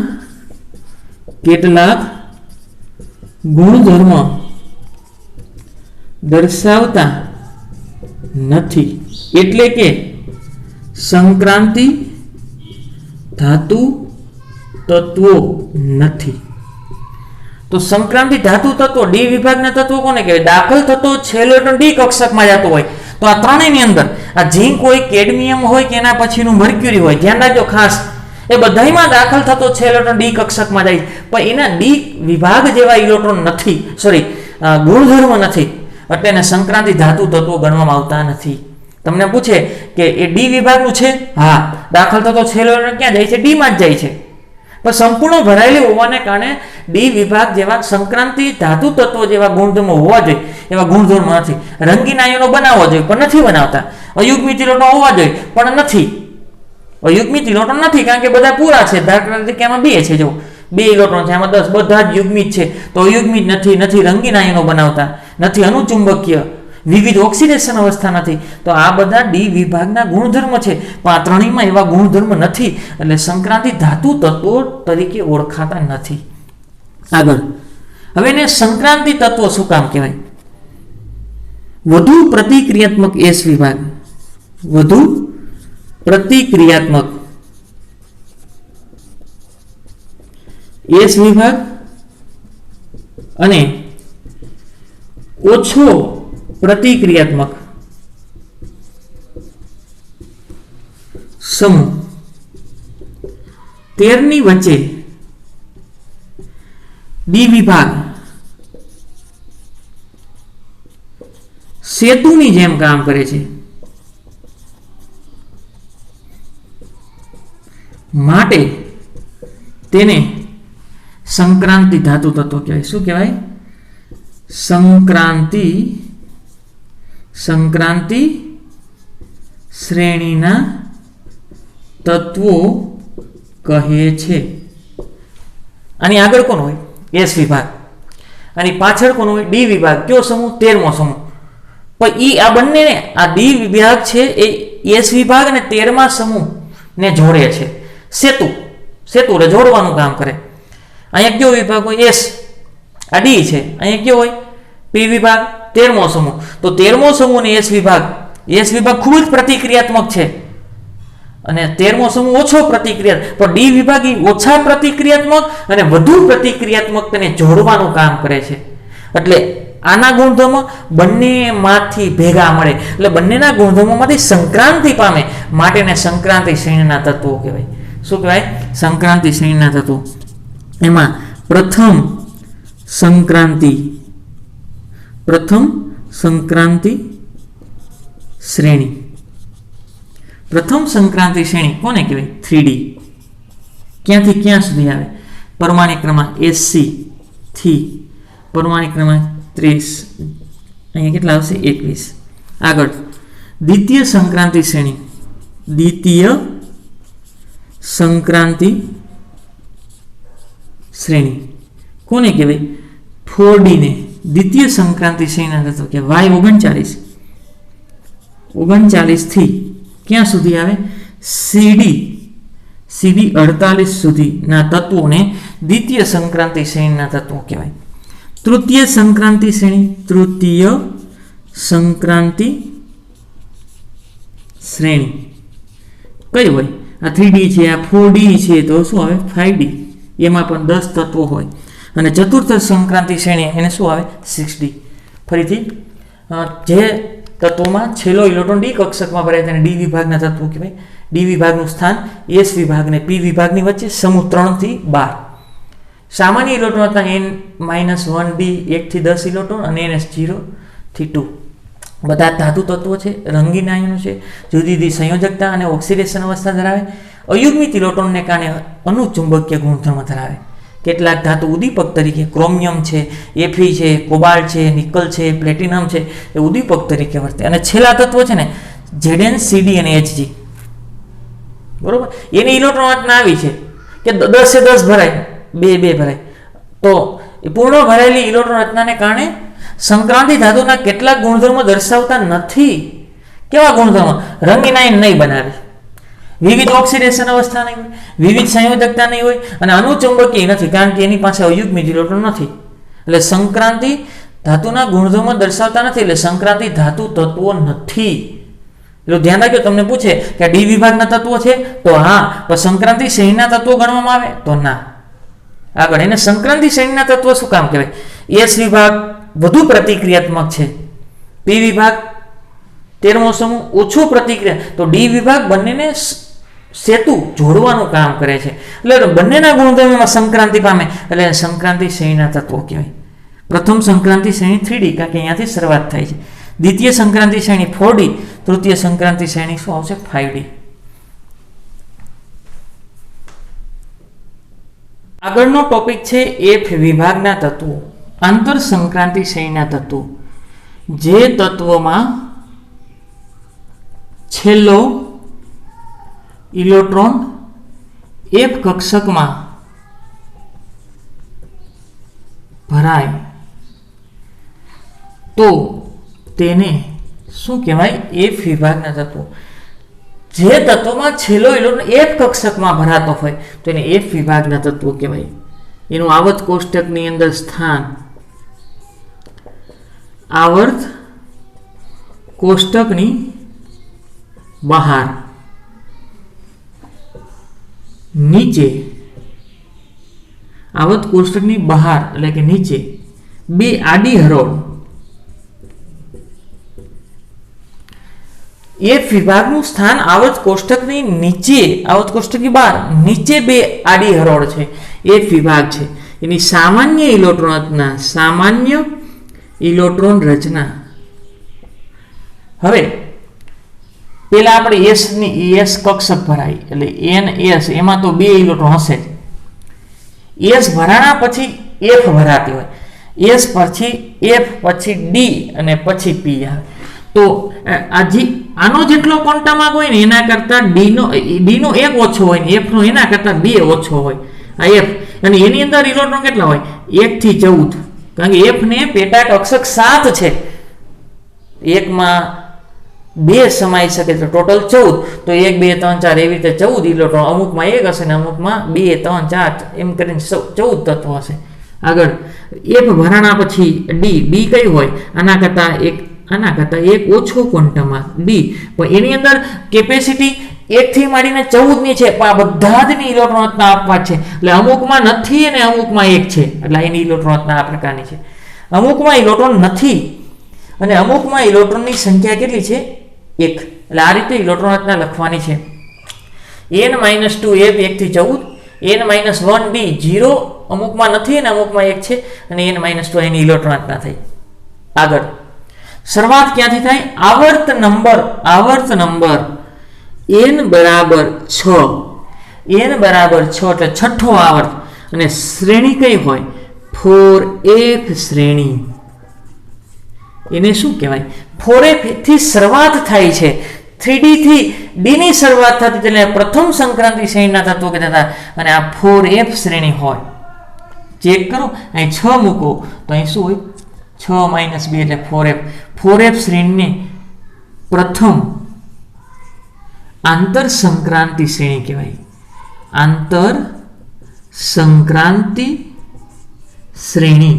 કેટલાક ગુણધર્મો દર્શાવતા નથી. એટલે કે સંક્રાંતિ ધાતુ તત્વો નથી. તો સંક્રાંતિ ધાતુ તત્વો ડી વિભાગના તત્વો કોને કહેવાય? દાખલ થતો છેલ્લો ઇલેક્ટ્રોન ડી કક્ષકમાં જતો હોય તો આ ત્રણેયની અંદર આ ઝીંક હોય, કેડમિયમ હોય કે એના પછીનું મર્ક્યુરી હોય. ધ્યાન રાખજો ખાસ, એ બધાયમાં દાખલ થતો છે ઇલેક્ટ્રોન ડી કક્ષકમાં જાય, પણ એના ડી વિભાગ જેવા ઇલેક્ટ્રોન નથી, સોરી ગુણધર્મ નથી, એટલે એને સંક્રાંતિ ધાતુ તત્વો ગણવામાં આવતા નથી. તમને પૂછે કે એ ડી વિભાગનું છે, હા, દાખલ થતો છે ઇલેક્ટ્રોન ક્યાં જાય છે? ડી માં જ જાય છે, પણ સંપૂર્ણ ભરાયેલી હોવાને કારણે ડી વિભાગ જેવા સંક્રાંતિ ધાતુ તત્વો જેવા ગુણધર્મો હોવા જોઈએ એવા ગુણધર્મો નથી. રંગીન આયનો બનાવવા જોઈએ પણ નથી બનાવતા. અયુગ્મિત ઇલેક્ટ્રોન હોવા જોઈએ પણ નથી. અયુગ્મિત ઇલેક્ટ્રોન નથી કારણ કે બધા પૂરા છે. દાખલા તરીકે આમાં 2 છે, જો 2 ઇલેક્ટ્રોન છે, આમાં 10, બધા જ યુગ્મિત છે. તો અયુગ્મિત નથી, નથી રંગીન આયનો બનાવતા, નથી અનુચુંબકીય, વિવિધ ઓક્સિડેશન અવસ્થા નથી. તો આ બધા ડી વિભાગના ગુણધર્મ છે, પણ આ ત્રણેયમાં એવા ગુણધર્મ નથી, એટલે સંક્રાંતિ ધાતુ તત્વો તરીકે ઓળખાતા નથી. આગળ હવે એને સંક્રાંતિ તત્વો શું કામ કહેવાય? વધુ પ્રતિક્રિયાત્મક એસ વિભાગ, વધુ પ્રતિક્રિયાત્મક એસ વિભાગ અને ઓછો પ્રતિક્રિયાત્મક સમૂહ 13 ની વચ્ચે ડી વિભાગ સેતુની જેમ કામ કરે છે, માટે તેને સંક્રાંતિ ધાતુ તત્વો કહેવાય. શું કહેવાય? સંક્રાંતિ શ્રેણીના તત્વો કહે છે. આની આગળ કોણ હોય? એસ વિભાગ. આની પાછળ કોણ હોય? ડી વિભાગ. કયો સમૂહ? 13મો સમૂહ. પણ ઈ આ બંનેને, આ ડી વિભાગ છે એ એસ વિભાગ અને 13મા સમૂહ ને જોડે છે. સેતુ એટલે જોડવાનું કામ કરે. અહીંયા કયો વિભાગ હોય? એસ. આ ડી છે. અહીંયા કયો હોય? પી વિભાગ, 13મો સમૂહ. તો 13મો સમૂહ ને એસ વિભાગ ખૂબ જ પ્રતિક્રિયાત્મક છે અને 13મો સમૂહ ઓછો પ્રતિક્રિયાત્મક, પણ ડી વિભાગ ઓછા પ્રતિક્રિયાત્મક અને વધુ પ્રતિક્રિયાત્મક તેને જોડવાનું કામ કરે છે. એટલે આના ગુણધર્મો બંનેમાંથી ભેગા મળે, એટલે બંનેના ગુણધર્મોમાંથી સંક્રાંતિ પામે, માટે એને સંક્રાંતિ શ્રેણીના તત્વો કહેવાય. શું કહેવાય? સંક્રાંતિ શ્રેણીના તત્વો. એમાં પ્રથમ સંક્રાંતિ શ્રેણી. પ્રથમ સંક્રાંતિ શ્રેણી કોને કહેવાય? 3D. ક્યાંથી ક્યાં સુધી આવે? પરમાણિક ક્રમાંક SC થી પરમાણિક ક્રમાંક 30, અહીંયા કેટલા આવશે? 21. આગળ દ્વિતીય સંક્રાંતિ શ્રેણી. દ્વિતીય સંક્રાંતિ શ્રેણી કોને કહેવાય? 4D ને દ્વિતીય સંક્રાંતિ શ્રેણીના તત્વો કહેવાય. Y39 થી ક્યાં સુધી આવે? CD 48 સુધીના તત્વોને દ્વિતીય સંક્રાંતિ શ્રેણીના તત્વો કહેવાય. તૃતીય સંક્રાંતિ શ્રેણી કઈ હોય? આ 3D છે, આ 4D છે, તો શું આવે? 5D. એમાં પણ 10 તત્વો હોય. અને ચતુર્થ સંક્રાંતિ શ્રેણી એને શું આવે? 6D. ફરીથી જે તત્વોમાં છેલ્લો ઇલેક્ટ્રોન ડી કક્ષકમાં ભરાય તેને ડી વિભાગના તત્વો કહેવાય. ડી વિભાગનું સ્થાન એસ વિભાગ અને પી વિભાગની વચ્ચે સમૂહ 3 થી 12. સામાન્ય ઇલેક્ટ્રોન હતા n-1d 1 થી 10 ઇલેક્ટ્રોન અને ns 0 થી 2. બધા ધાતુ તત્વો છે, રંગીન આયનો છે, જુદી જુદી સંયોજકતા અને ઓક્સિડેશન અવસ્થા ધરાવે. અયુગ્મિત ઇલેક્ટ્રોનને કારણે અનુચુંબકીય ગુણધર્મ ધરાવે. કેટલાક ધાતુ ઉદ્દીપક તરીકે ક્રોમિયમ છે, Fe છે, કોબાલ્ટ છે, નિકલ છે, પ્લેટિનમ છે, એ ઉદ્દીપક તરીકે વર્તે. અને છેલ્લા તત્વો છે ને Zn, Cd અને Hg. બરોબર? એની ઇલેક્ટ્રોન રચના આવી છે કે 10 એ 10 ભરાય, 2 ભરાય. તો એ પૂર્ણ ભરાયેલી ઇલેક્ટ્રોન રચનાને કારણે સંક્રાંતિ ધાતુના કેટલાક ગુણધર્મો દર્શાવતા નથી. કેવા ગુણધર્મો? રંગીન આયન નહીં બનાવે, વિવિધ ઓક્સિડેશન અવસ્થા નહીં હોય, વિવિધ સંયોજકતા નહીં હોય અને અનુચુંબકીય નથી, કારણ કે એની પાસે અયુગ્મિત ઇલેક્ટ્રોન નથી. એટલે સંક્રાંતિ ધાતુના ગુણધર્મો દર્શાવતા નથી, એટલે સંક્રાંતિ ધાતુ તત્વો નથી. એટલે ધ્યાન રાખજો, તમને પૂછે કે ડી વિભાગના તત્વો છે તો હા, પણ સંક્રાંતિ શ્રેણીના તત્વો ગણવામાં આવે તો ના. આગળ એને સંક્રાંતિ શ્રેણીના તત્વો શું કામ કહેવાય? એસ વિભાગ વધુ પ્રતિક્રિયાત્મક છે, પી વિભાગ 13મો સમૂહ ઓછો પ્રતિક્રિયા, તો ડી વિભાગ બંનેને સેતુ જોડવાનું કામ કરે છે. એટલે બંનેના ગુણધર્મોમાં સંક્રાંતિ પામે એટલે સંક્રાંતિ શ્રેણીના તત્વો કહેવાય. પ્રથમ સંક્રાંતિ શ્રેણી 3D, કારણ કે અહીંયાથી શરૂઆત થાય છે. દ્વિતીય સંક્રાંતિ શ્રેણી 4D, તૃતીય સંક્રાંતિ શ્રેણી શું આવશે? 5D. આગળનો ટોપિક છે એફ વિભાગના તત્વો, આંતર સંક્રાંતિ શ્રેણીના તત્વો. જે તત્વોમાં છેલ્લો ઇલેક્ટ્રોન એફ કક્ષકમાં ભરાય તો તેને શું કહેવાય? એફ વિભાગના તત્વો. જે તત્વોમાં છેલ્લો ઇલેક્ટ્રોન એફ કક્ષકમાં ભરાતો હોય તો એને એફ વિભાગના તત્વો કહેવાય. એનું આવર્ત કોષ્ટકની અંદર સ્થાન આવર્ત કોષ્ટકની બહાર નીચે, આવર્ત કોષ્ટકની બહાર એટલે કે નીચે બે આડી હરોળ એફ વિભાગનું સ્થાન આવર્ત કોષ્ટકની નીચે, આવર્ત કોષ્ટકની બહાર નીચે બે આડી હરોળ છે એફ વિભાગ છે. એની સામાન્ય ઇલેક્ટ્રોન રચના, સામાન્ય ઇલેક્ટ્રોન રચના. હવે પેલા આપણે એસ ની એસ કક્ષક ભરાય એટલે એન એસ, એમાં તો બે ઇલેક્ટ્રોન હશે જ. એસ ભરાણા પછી એફ ભરાતી હોય, એસ પછી એફ પછી ડી અને પછી પી આવે. તો આનો જેટલો ક્વોન્ટમ હોય ને એના કરતા ડી નો એક ઓછો હોય ને એફ નો એના કરતા બે ઓછો હોય આ એફ. અને એની અંદર ઇલેક્ટ્રોન કેટલા હોય? 1 થી 14, કારણ કે એફ ને પેટા કક્ષક 7 છે, એકમાં 2 સમાઈ શકે તો ટોટલ 14. તો 1 2 3 4 એવી રીતે 14 ઇલેક્ટ્રોન, અમુકમાં 1 હશે ને અમુકમાં 2 3 4 એમ કરીને 14 તત્વો હશે. આગળ એફ ભરાણા પછી ડી કઈ હોય? આના કરતા એક ઓછો ક્વોન્ટમમાં ડી, પણ એની અંદર કેપેસિટી 1 થી માંડીને 14 ની છે, પણ આ બધા જ ની ઇલેક્ટ્રોન રચના આપવા છે. એટલે અમુકમાં નથી અને અમુકમાં 1 છે, એટલે એની ઇલેક્ટ્રોન રચના આ પ્રકારની છે. અમુકમાં ઇલેક્ટ્રોન નથી અને અમુકમાં ઇલેક્ટ્રોનની સંખ્યા કેટલી છે? 1. એટલે આ રીતે ઇલેક્ટ્રોન રચના લખવાની છે. n-2 f 1 થી 14, n-1 d 0 અમુકમાં નથી અને અમુકમાં 1 છે, અને n-2 એની ઇલેક્ટ્રોન રચના થઈ. આગળ શરૂઆત ક્યાંથી થાય? આવર્ત નંબર n બરાબર 6, n બરાબર 6 એટલે છઠ્ઠો આવર્ત. અને શ્રેણી કઈ હોય? 4f શ્રેણી. એને શું કહેવાય? 4f થી શરૂઆત થાય છે, 3D થી D ની શરૂઆત થતી એટલે પ્રથમ સંક્રાંતિ શ્રેણીના તત્વો કહેતા હતા. અને આ 4f શ્રેણી હોય. ચેક કરો, અહીં 6 મૂકો તો અહીં શું હોય? 6 - 2 એટલે 4f. 4f શ્રેણીને પ્રથમ આંતર સંક્રાંતિ શ્રેણી કહેવાય. આંતર સંક્રાંતિ શ્રેણી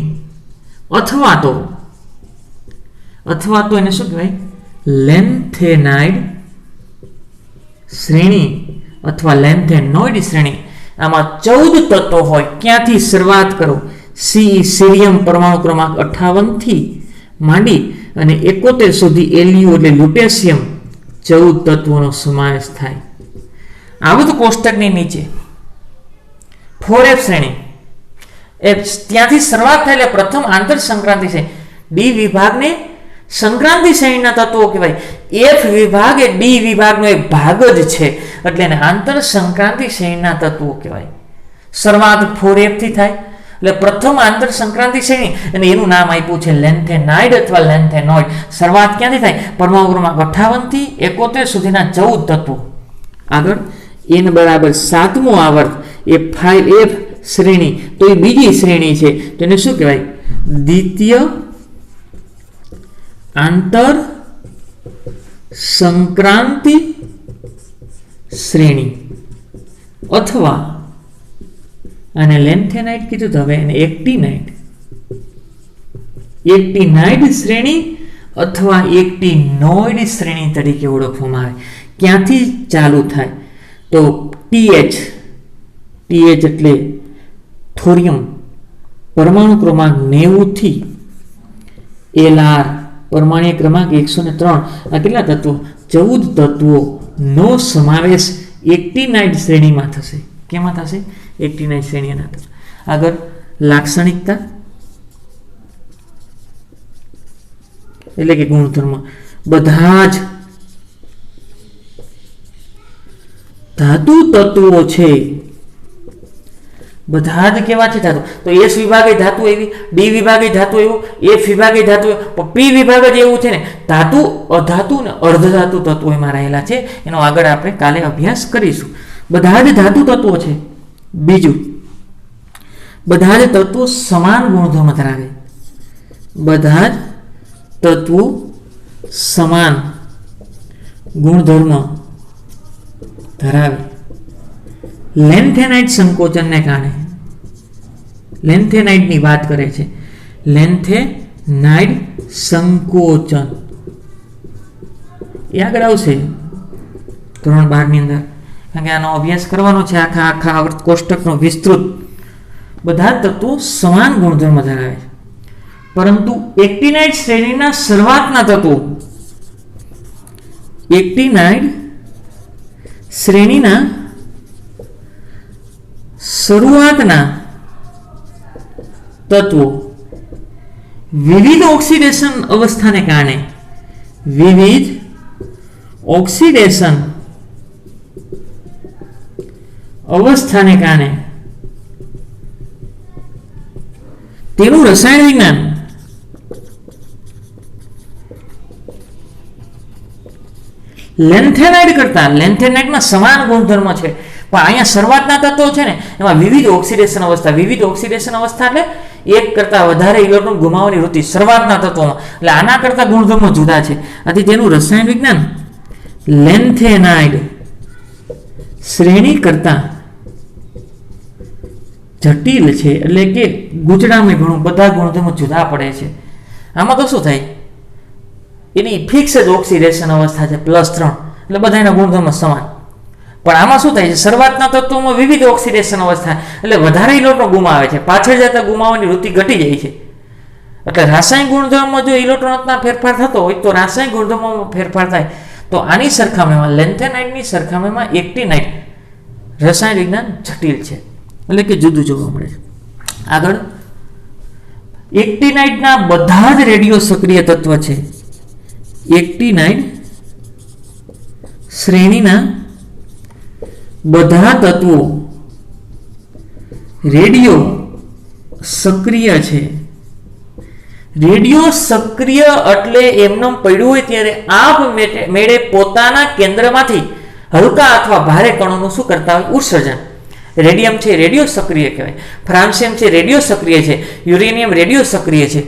અથવા તો એને શું કહેવાય? લેન્થેનાઇડ શ્રેણી અથવા લેન્થેનોઇડ શ્રેણી. આમાં 14 તત્વો હોય. ક્યાંથી શરૂઆત કરો? સીરિયમ પરમાણુ ક્રમાંક 58 થી માંડી અને 71 સુધી એલયુ એટલે લ્યુટેશિયમ 14 તત્વોનો સમાવેશ થાય. આવર્ત કોષ્ટકની નીચે 4f શ્રેણી ત્યાંથી શરૂઆત થાય એટલે પ્રથમ આંતર સંક્રાંતિ છે. ડી વિભાગને સંક્રાંતિ શ્રેણીના તત્વો કહેવાય. એફ વિભાગ એ ડી વિભાગનો એક ભાગ જ છે, એટલે એને આંતર સંક્રાંતિ શ્રેણીના તત્વો કહેવાય. શરૂઆત 4f થી થાય એટલે પ્રથમ આંતર સંક્રાંતિ શ્રેણી, અને એનું નામ આપ્યું છે લેન્થેનાઇડ અથવા લેન્થેનોઇડ. શરૂઆત ક્યાંથી થાય? પરમાણુ ક્રમાંક 58 થી 71 સુધીના 14 તત્વો. આગળ n બરાબર 7મો આવર્ત એ 5f શ્રેણી. તો એ બીજી શ્રેણી છે, તો એને શું કહેવાય? દ્વિતીય આંતર સંક્રાંતિ શ્રેણી. અથવા અને લેન્થેનાઇડ કીધું તો હવે એને એક્ટિનાઇડ શ્રેણી અથવા એક્ટિનોઇડ શ્રેણી તરીકે ઓળખવામાં આવે. ક્યાંથી ચાલુ થાય? તો TH એટલે થોરિયમ પરમાણુ ક્રમાંક 90 થી LR પરમાણુ ક્રમાંક 103. આ કેટલા તત્વો? 14 તત્વો નો સમાવેશ એક્ટિનાઇડ શ્રેણીમાં થશે. કેમાં થશે? એક્ટિનાઇડ શ્રેણીમાં થશે. આગળ લાક્ષણિકતા એટલે કે ગુણધર્મ. બધા જ ધાતુ તત્વો છે, બધા જ કેવા છે ધાતુ? તો એસ વિભાગે ધાતુ એવી, ડી વિભાગે ધાતુ એવું, એફ વિભાગે ધાતુ એવું, પી વિભાગ જ એવું છે ને. ધાતુ, અધાતુ ને અર્ધધાતુ તત્વો એમાં રહેલા છે. એનો આગળ આપણે કાલે અભ્યાસ કરીશું. બધા જ ધાતુ તત્વો છે. બીજું, બધા જ તત્વો સમાન ગુણધર્મ ધરાવે. બધા જ તત્વો સમાન ગુણધર્મ ધરાવે. લેન્થેનાઇડ સંકોચનને કારણે, લેન્થેનાઇડની વાત કરે છે. લેન્થેનાઇડ સંકોચન એ આગળ આવશે ધોરણ 12 ની અંદર, કારણ કે આનો અભ્યાસ કરવાનો છે. આખા કોષ્ટકનો વિસ્તૃત. બધા તત્વો સમાન ગુણધર્મ ધરાવે છે, પરંતુ એક્ટિનાઇડ શ્રેણીના શરૂઆતના તત્વો, એક્ટિનાઇડ શ્રેણીના શરૂઆતના તત્વો વિવિધ ઓક્સિડેશન અવસ્થાને કારણે, વિવિધ ઓક્સિડેશન અવસ્થાને કારણે તેનું રસાયણ વિજ્ઞાન લેન્થેનાઇડ કરતા, લેન્થેનાઇડમાં સમાન ગુણધર્મ છે, પણ અહીંયા શરૂઆતના તત્વો છે ને એમાં વિવિધ ઓક્સિડેશન અવસ્થા. વિવિધ ઓક્સિડેશન અવસ્થા એટલે એક કરતા વધારે ઇલેક્ટ્રોન ગુમાવવાની વૃત્તિ શરૂઆતના તત્વોમાં. એટલે આના કરતા ગુણધર્મો જુદા છે. આથી તેનું રસાયણ વિજ્ઞાન લેન્થેનાઇડ શ્રેણી કરતા જટિલ છે. એટલે કે ગૂંચળામય ઘણું, બધા ગુણધર્મો જુદા પડે છે. આમાં તો શું થાય, એની ફિક્સ જ ઓક્સિડેશન અવસ્થા છે +3, એટલે બધાના ગુણધર્મ સમાન. પણ આમાં શું થાય છે, શરૂઆતના તત્વોમાં વિવિધ ઓક્સિડેશન અવસ્થા, એટલે વધારે ઇલેક્ટ્રોન ગુમાવે છે, પાછળ જતા ગુમાવવાની વૃત્તિ ઘટી જાય છે. એટલે રાસાયણિક ગુણધર્મમાં જો ઇલેક્ટ્રોનના ફેરફાર થતો હોય તો રાસાયણિક ગુણધર્મોમાં ફેરફાર થાય. તો આની સરખામણીમાં, લેન્થેનાઇડની સરખામણીમાં એક્ટિનાઇડ રસાયણ વિજ્ઞાન જટિલ છે, એટલે કે જુદું જોવા મળે છે. આગળ, એક્ટિનાઇડના બધા જ રેડિયો સક્રિય તત્વ છે. એક્ટિનાઇડ શ્રેણીના બધા તત્વો રેડિયો સક્રિય છે. રેડિયો સક્રિય એટલે એમનેમ પડ્યું હોય ત્યારે આપ મેળે પોતાના કેન્દ્રમાંથી હલકા અથવા ભારે કણોનું શું કરતા હોય, ઉત્સર્જન. રેડિયમ છે રેડિયો સક્રિય કહેવાય, ફ્રાન્સિયમ છે રેડિયો સક્રિય છે, યુરેનિયમ રેડિયો સક્રિય છે.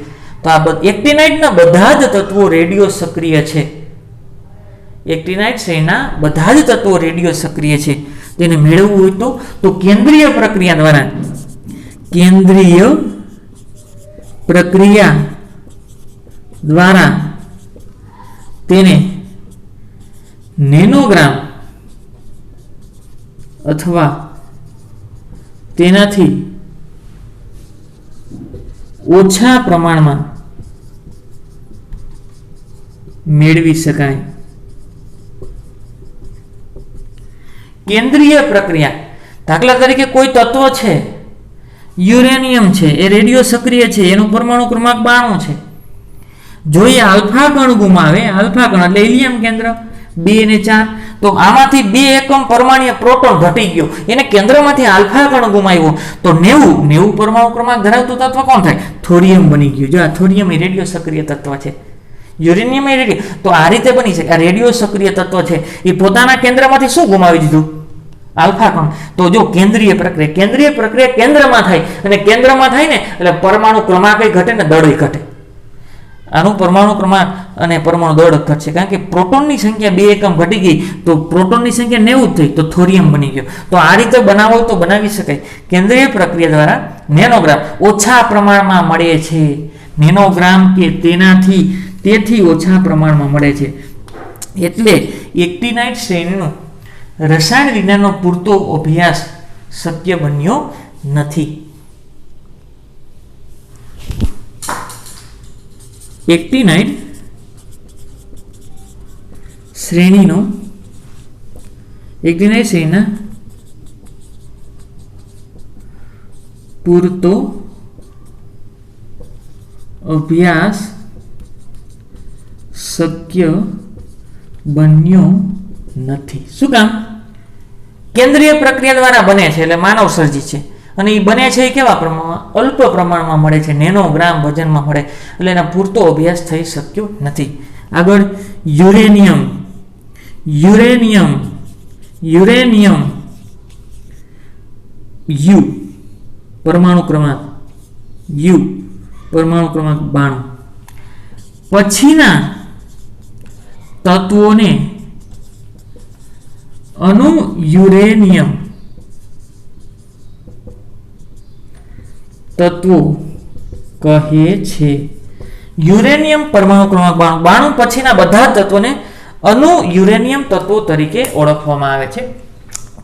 તો આ એક્ટિનાઇડના બધા જ તત્વો રેડિયો સક્રિય છે. એક્ટિનાઇડ શ્રેણીના બધા જ તત્વો રેડિયો સક્રિય છે. તેને મેળવવું હોય તો કેન્દ્રીય પ્રક્રિયા દ્વારા, કેન્દ્રીય પ્રક્રિયા દ્વારા તેને નેનોગ્રામ અથવા તેનાથી ઓછા પ્રમાણમાં મેળવી શકાય. કેન્દ્રીય પ્રક્રિયા, દાખલા તરીકે કોઈ તત્વ છે, યુરેનિયમ છે, એ રેડિયો સક્રિય છે, એનો પરમાણુ ક્રમાંક 92 છે. જો એ આલ્ફા કણ ગુમાવે, આલ્ફા કણ એટલે હિલિયમ કેન્દ્ર 2 અને 4, તો આમાંથી 2 એકમ પરમાણ્વીય પ્રોટોન ઘટી ગયો, એને કેન્દ્રમાંથી આલ્ફા કણ ગુમાવ્યો, તો 90 પરમાણુ ક્રમાંક ધરાવતું તત્વ કોણ થાય? થોરિયમ બની ગયું. જો આ થોરિયમ એ રેડિયો સક્રિય તત્વ છે, યુરેનિયમ એ રેડિયો. તો આ રીતે બની શકે. આ રેડિયો સક્રિય તત્વ છે, એ પોતાના કેન્દ્રમાંથી શું ગુમાવી દીધું? આલ્ફા કણ. તો જો કેન્દ્રીય પ્રક્રિયા કેન્દ્રમાં થાય, અને કેન્દ્રમાં થાય ને એટલે પરમાણુ ક્રમાંક ઘટે ને દળ ઘટે. આનું પરમાણુ ક્રમાંક અને પરમાણુ દળ ઘટશે, કારણ કે પ્રોટોનની સંખ્યા 2 એકમ ઘટી ગઈ, તો પ્રોટોનની સંખ્યા 90 થઈ, તો થોરિયમ બની ગયો. તો આ રીતે બનાવો તો બનાવી શકાય. કેન્દ્રીય પ્રક્રિયા દ્વારા નેનોગ્રામ ઓછા પ્રમાણમાં મળે છે. નેનોગ્રામ કે તેથી ઓછા પ્રમાણમાં મળે છે. એટલે એક્ટિનાઇડ શ્રેણીનું રસાયણ વિજ્ઞાનનો પૂરતો અભ્યાસ શક્ય બન્યો નથી. એક્ટિનાઇડ શ્રેણીનો એક્ટિનાઇટ શ્રેણીના પૂરતો અભ્યાસ શક્ય બન્યો નથી. શું કામ? કેન્દ્રીય પ્રક્રિયા દ્વારા બને છે એટલે માનવ સર્જિત છે અને એ બને છે એ કેવા પ્રમાણમાં? અલ્પ પ્રમાણમાં મળે છે, નેનોગ્રામ વજનમાં મળે એટલે એના પૂરતો અભ્યાસ થઈ શક્યો નથી. આગળ યુરેનિયમ યુરેનિયમ યુરેનિયમ યુ પરમાણુ ક્રમાંક યુ પરમાણુ ક્રમાંક 92 પછીના તત્વોને અણુ યુરેનિયમ તત્વો કહે છે. યુરેનિયમ પરમાણુ ક્રમાંક 92 પછીના બધા તત્વોને અણુ યુરેનિયમ તત્વો તરીકે ઓળખવામાં આવે છે.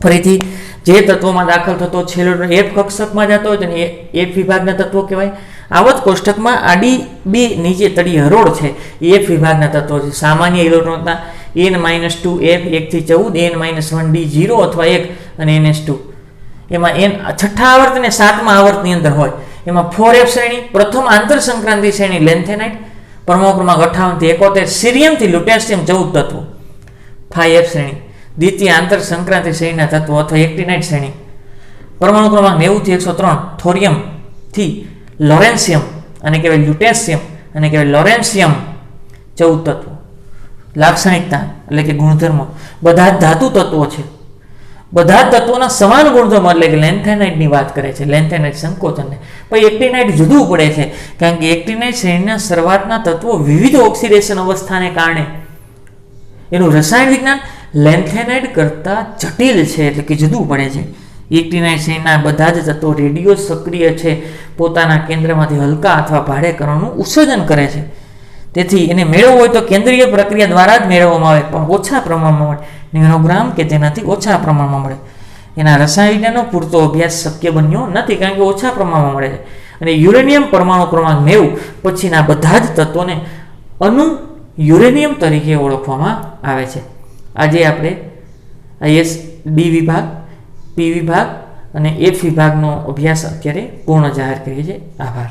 ફરીથી જે તત્વોમાં દાખલ થતો છેલ્લો F કક્ષકમાં જતો હોય તેને F વિભાગના તત્વો કહેવાય. આવત કોષ્ટકમાં આડી બે નીચે તળી હરોળ છે એ F વિભાગના તત્વો છે. સામાન્ય ઇલેક્ટ્રોનના n-2 F 1 થી 14 n-1 D 0 અથવા 1 અને ns2 એમાં n છઠ્ઠા આવર્ત અને સાતમા આવર્તની અંદર હોય. એમાં 4f શ્રેણી પ્રથમ આંતર સંક્રાંતિ શ્રેણી લેન્થેનાઇટ પરમાણુ ક્રમાંક 58 થી 71 સીરિયમ થી લ્યુટેશિયમ 14 તત્વો. 5f શ્રેણી દ્વિતીય આંતર સંક્રાંતિ શ્રેણીના તત્વો અથવા એક્ટિનાઇટ શ્રેણી પરમાણુ ક્રમાંક 90 થી 103 થોરિયમ થી લોરેન્સિયમ અને કહેવાય લ્યુટેશિયમ અને કહેવાય લોરેન્સિયમ 14 તત્વો. લાક્ષણિકતા એટલે કે ગુણધર્મો બધા ધાતુ તત્વો છે. બધા તત્વોના સમાન ગુણધર્મો એટલે કે લેન્થેનાઇટની વાત કરે છે. લેન્થેનાઇટ સંકોચનને પછી એક્ટિનાઇટ જુદું પડે છે કારણ કે એક્ટિનાઇટ શ્રેણીના શરૂઆતના તત્વો વિવિધ ઓક્સિડેશન અવસ્થાને કારણે એનું રસાયણ વિજ્ઞાન લેન્થેનાઇટ કરતાં જટિલ છે એટલે કે જુદું પડે છે. એક્ટિનાઇટ શ્રેણીના બધા જ તત્વો રેડિયો સક્રિય છે, પોતાના કેન્દ્રમાંથી હલકા અથવા ભારે કણોનું ઉત્સર્જન કરે છે. તેથી એને મેળવવું હોય તો કેન્દ્રીય પ્રક્રિયા દ્વારા જ મેળવવામાં આવે પણ ઓછા પ્રમાણમાં મળે. નેનોગ્રામ કે તેનાથી ઓછા પ્રમાણમાં મળે. એના રસાયણ વિજ્ઞાનનો પૂરતો અભ્યાસ શક્ય બન્યો નથી કારણ કે ઓછા પ્રમાણમાં મળે છે. અને યુરેનિયમ પરમાણુ ક્રમાંક 90 પછીના બધા જ તત્વોને અણુ યુરેનિયમ તરીકે ઓળખવામાં આવે છે. આજે આપણે IS ડી વિભાગ, પી વિભાગ અને F વિભાગનો અભ્યાસ અત્યારે પૂર્ણ જાહેર કરીએ છીએ. આભાર.